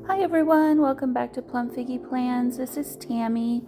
Hi everyone, welcome back to PlumFiggy Plans. This is Tammy.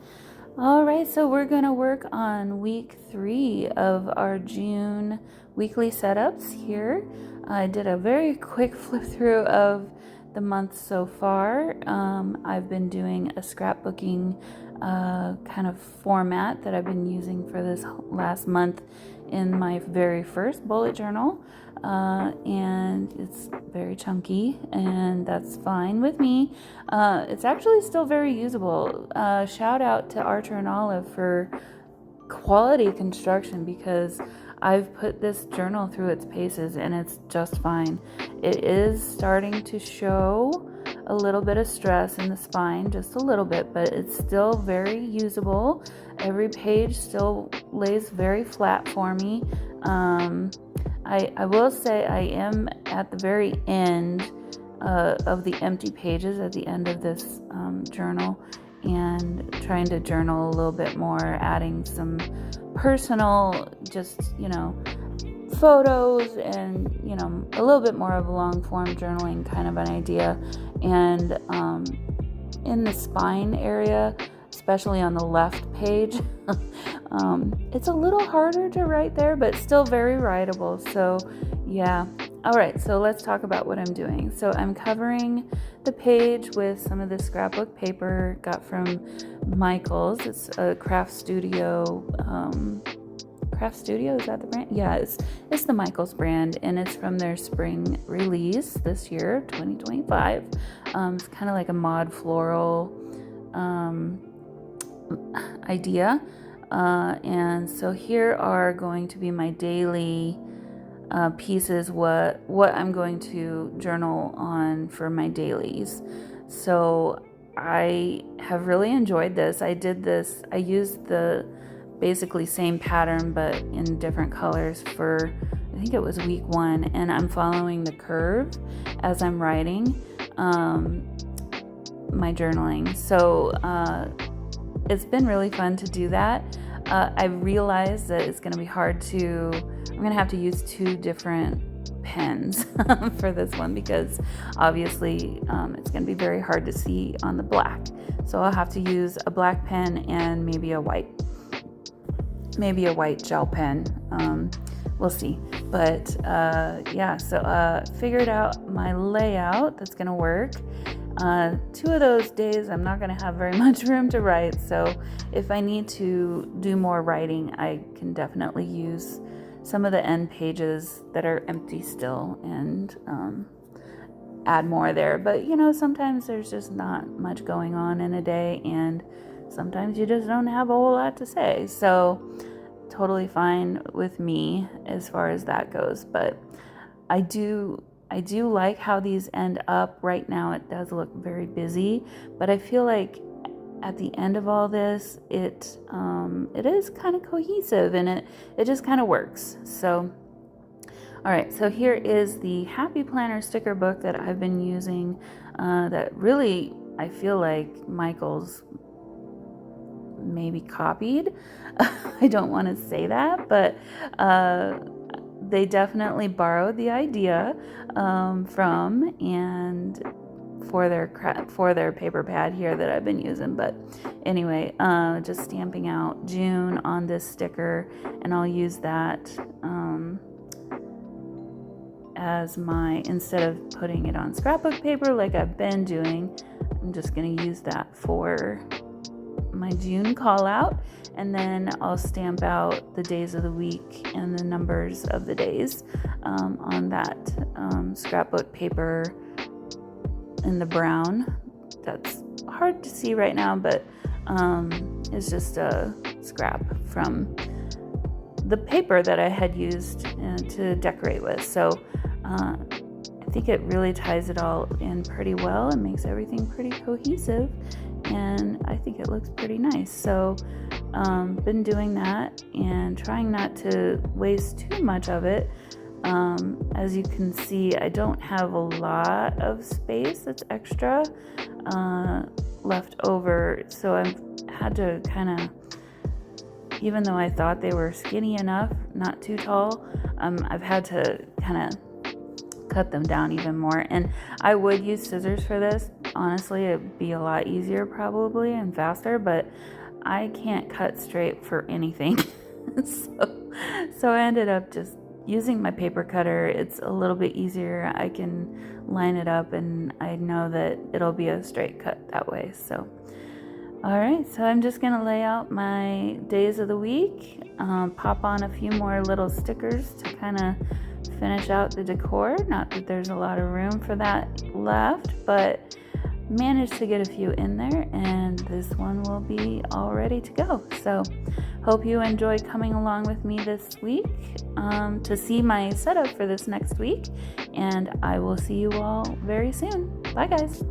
All right, so we're going to work on week 3 of our June weekly setups here. I did a very quick flip through of the month so far. I've been doing a scrapbooking kind of format that I've been using for this last month in my very first bullet journal. And it's very chunky, and that's fine with me. It's actually still very usable. Shout out to Archer and Olive for quality construction, because I've put this journal through its paces and it's just fine. It is starting to show a little bit of stress in the spine, just a little bit, but it's still very usable. Every page still lays very flat for me. I will say I am at the very end of the empty pages at the end of this journal, and trying to journal a little bit more, adding some personal, just, photos and, a little bit more of a long form journaling kind of an idea. And in the spine area, especially on the left page, it's a little harder to write there, but still very writable. So yeah. All right, so let's talk about what I'm doing. So I'm covering the page with some of the scrapbook paper got from Michaels. It's a Craft Studio. Craft Studio, is that the brand? Yeah, it's the Michaels brand, and it's from their spring release this year, 2025. It's kind of like a mod floral idea. And so here are going to be my daily pieces, what I'm going to journal on for my dailies. So I have really enjoyed this. I used the basically same pattern but in different colors for, I think it was week 1, and I'm following the curve as I'm writing my journaling. So it's been really fun to do that. I realized that it's going to be hard I'm going to have to use 2 different pens for this one, because obviously it's going to be very hard to see on the black. So I'll have to use a black pen and maybe a white gel pen. We'll see. But so figured out my layout that's going to work. 2 of those days I'm not going to have very much room to write, so if I need to do more writing, I can definitely use some of the end pages that are empty still and add more there. But sometimes there's just not much going on in a day, and sometimes you just don't have a whole lot to say, so totally fine with me as far as that goes. But I do like how these end up. Right now it does look very busy, but I feel like at the end of all this, it is kind of cohesive, and it just kind of works. So, all right, so here is the Happy Planner sticker book that I've been using, that really I feel like Michael's maybe copied. I don't want to say that, but they definitely borrowed the idea from, and for their paper pad here that I've been using. But anyway, just stamping out June on this sticker, and I'll use that as instead of putting it on scrapbook paper like I've been doing, I'm just going to use that for my June call out, and then I'll stamp out the days of the week and the numbers of the days on that scrapbook paper in the brown. That's hard to see right now, but it's just a scrap from the paper that I had used to decorate with. So I think it really ties it all in pretty well and makes everything pretty cohesive, and I think it looks pretty nice. So been doing that and trying not to waste too much of it. As you can see, I don't have a lot of space that's extra left over, so I've had to kind of, even though I thought they were skinny enough, not too tall, I've had to kind of cut them down even more. And I would use scissors for this, honestly, it'd be a lot easier probably and faster, but I can't cut straight for anything. So I ended up just using my paper cutter. It's a little bit easier. I can line it up and I know that it'll be a straight cut that way. So all right, so I'm just gonna lay out my days of the week, pop on a few more little stickers to kind of finish out the decor. Not that there's a lot of room for that left, but managed to get a few in there, and this one will be all ready to go. So hope you enjoy coming along with me this week to see my setup for this next week, and I will see you all very soon. Bye guys.